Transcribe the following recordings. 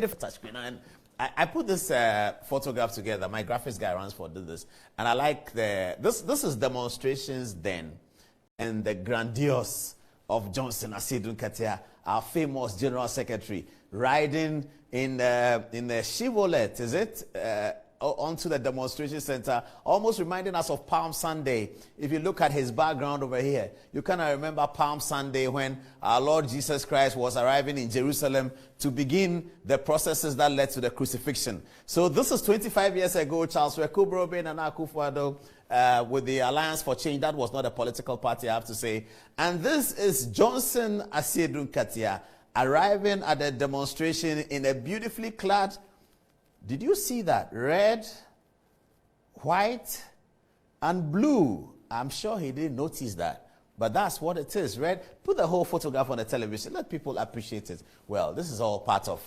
creative touchscreen. And I put this photograph together. My graphics guy runs for this. And I like this is demonstrations then. And the grandiose of Johnson Asiedu Nketia, our famous General Secretary, riding in the Chevrolet, is it? Onto the demonstration center, almost reminding us of Palm Sunday. If you look at his background over here, you kind of remember Palm Sunday when our Lord Jesus Christ was arriving in Jerusalem to begin the processes that led to the crucifixion. So this is 25 years ago. Charles Rekubrobe and Nana Akufo-Addo with the Alliance for Change. That was not a political party, I have to say. And this is Johnson Asiedu Nketia arriving at the demonstration in a beautifully clad. Did you see that? Red, white, and blue. I'm sure he didn't notice that. But that's what it is. Red. Put the whole photograph on the television. Let people appreciate it. Well, this is all part of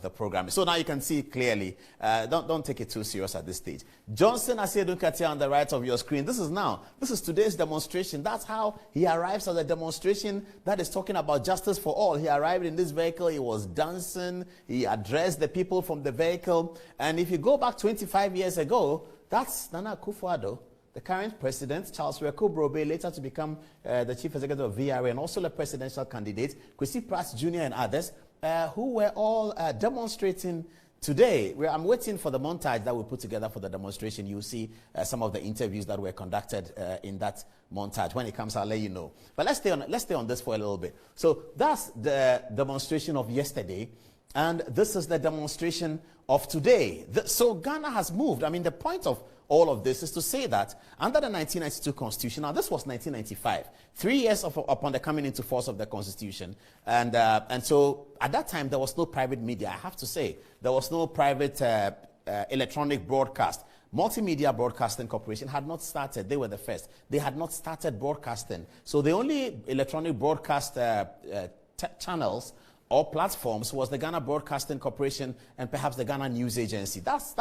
the program. So now you can see clearly. Don't take it too serious at this stage. Johnson Asiedu Nketia on the right of your screen. This is today's demonstration. That's how he arrives at the demonstration that is talking about justice for all. He arrived in this vehicle. He was dancing. He addressed the people from the vehicle. And if you go back 25 years ago, that's Nana Akufo-Addo, the current president, Charles Rekubrobe, later to become the chief executive of VRA and also the presidential candidate, Kwesi Pratt Jr. and others, who were all demonstrating today. I'm waiting for the montage that we put together for the demonstration. You'll see some of the interviews that were conducted in that montage. When it comes, I'll let you know. But let's stay on this for a little bit. So that's the demonstration of yesterday, and this is the demonstration of today. So Ghana has moved. I mean, the point of all of this is to say that under the 1992 Constitution, now this was 1995, 3 years upon the coming into force of the Constitution, and so at that time there was no private media. I have to say there was no private electronic broadcast. Multimedia Broadcasting Corporation had not started. They were the first. They had not started broadcasting. So the only electronic broadcast channels or platforms was the Ghana Broadcasting Corporation and perhaps the Ghana News Agency. That's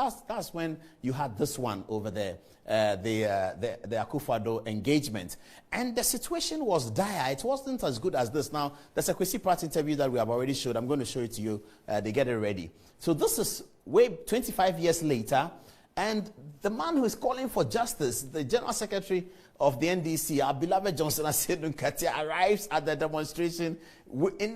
when you had this one over there, the Akufo-Addo engagement. And the situation was dire. It wasn't as good as this. Now, there's a Kwesi Pratt interview that we have already showed. I'm going to show it to you. They get it ready. So this is 25 years later, and the man who is calling for justice, the General Secretary of the NDC, our beloved Johnson Asiedu Nketia, arrives at the demonstration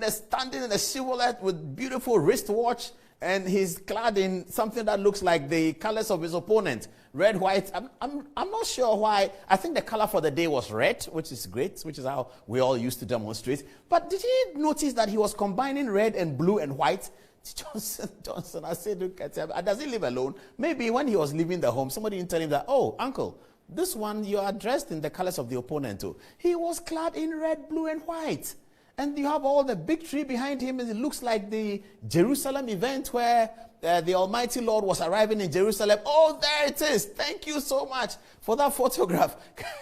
standing in a Chevrolet with beautiful wristwatch, and he's clad in something that looks like the colors of his opponent, red, white. I'm not sure why. I think the color for the day was red, which is great, which is how we all used to demonstrate. But did you notice that he was combining red and blue and white? Johnson Asiedu Nketia, does he live alone? Maybe when he was leaving the home, somebody didn't tell him that, oh, uncle, this one you are dressed in the colors of the opponent too. He was clad in red, blue, and white. And you have all the big tree behind him. It looks like the Jerusalem event where the Almighty Lord was arriving in Jerusalem. Oh, there it is. Thank you so much for that photograph.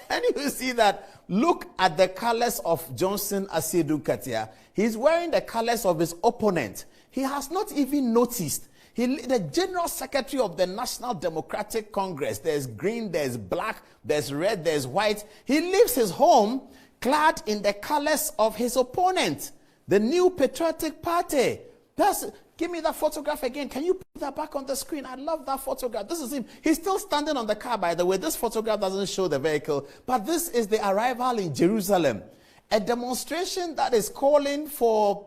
Can you see that? Look at the colors of Johnson Asiedu Nketia. He's wearing the colors of his opponent. He has not even noticed. The General Secretary of the National Democratic Congress, there's green, there's black, there's red, there's white. He leaves his home clad in the colors of his opponent, the New Patriotic Party. Give me that photograph again. Can you put that back on the screen? I love that photograph. This is him. He's still standing on the car, by the way. This photograph doesn't show the vehicle, but this is the arrival in Jerusalem. A demonstration that is calling for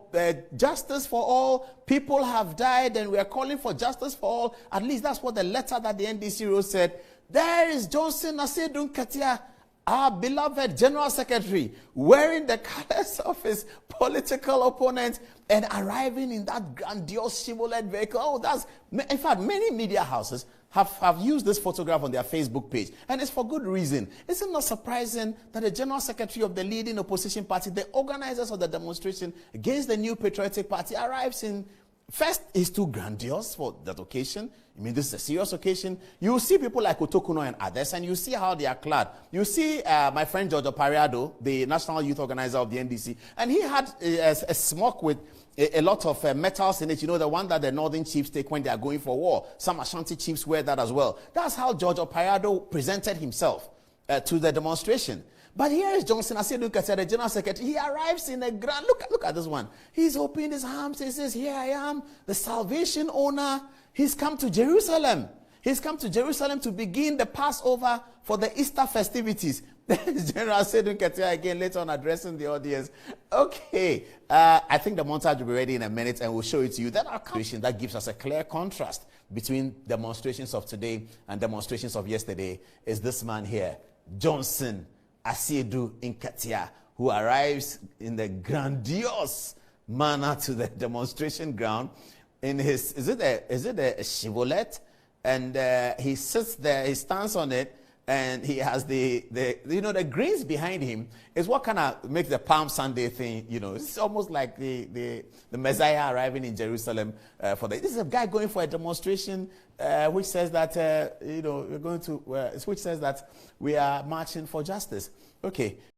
justice for all. People have died and we are calling for justice for all. At least that's what the letter that the NDC wrote said. There is Johnson Asiedu Nketia, our beloved General Secretary, wearing the colors of his political opponent and arriving in that grandiose Chevrolet vehicle. Oh, in fact, many media houses have used this photograph on their Facebook page. And it's for good reason. Is it not surprising that the General Secretary of the leading opposition party, the organizers of the demonstration against the New Patriotic Party, arrives in... First, it's too grandiose for that occasion. I mean, this is a serious occasion. You see people like Otokuno and others, and you see how they are clad. You see my friend George Opariado, the national youth organizer of the NDC, and he had a smock with a lot of metals in it. You know, the one that the northern chiefs take when they are going for war. Some Ashanti chiefs wear that as well. That's how George Opariado presented himself to the demonstration. But here is Johnson Asiedu Nketia, the General Secretary. He arrives in a grand, look at this one. He's opening his arms. He says, here I am, the salvation owner. He's come to Jerusalem. He's come to Jerusalem to begin the Passover for the Easter festivities. General Asiedu Nketia again later on addressing the audience. Okay, I think the montage will be ready in a minute and we'll show it to you. That that gives us a clear contrast between demonstrations of today and demonstrations of yesterday is this man here, Johnson Asiedu Nketia, who arrives in the grandiose manner to the demonstration ground in his, is it a Chevrolet? And he sits there, he stands on it, and he has the greens behind him is what kind of makes the Palm Sunday thing, it's almost like the Messiah arriving in Jerusalem this is a guy going for a demonstration which says that, we're going to, which says that we are marching for justice. Okay.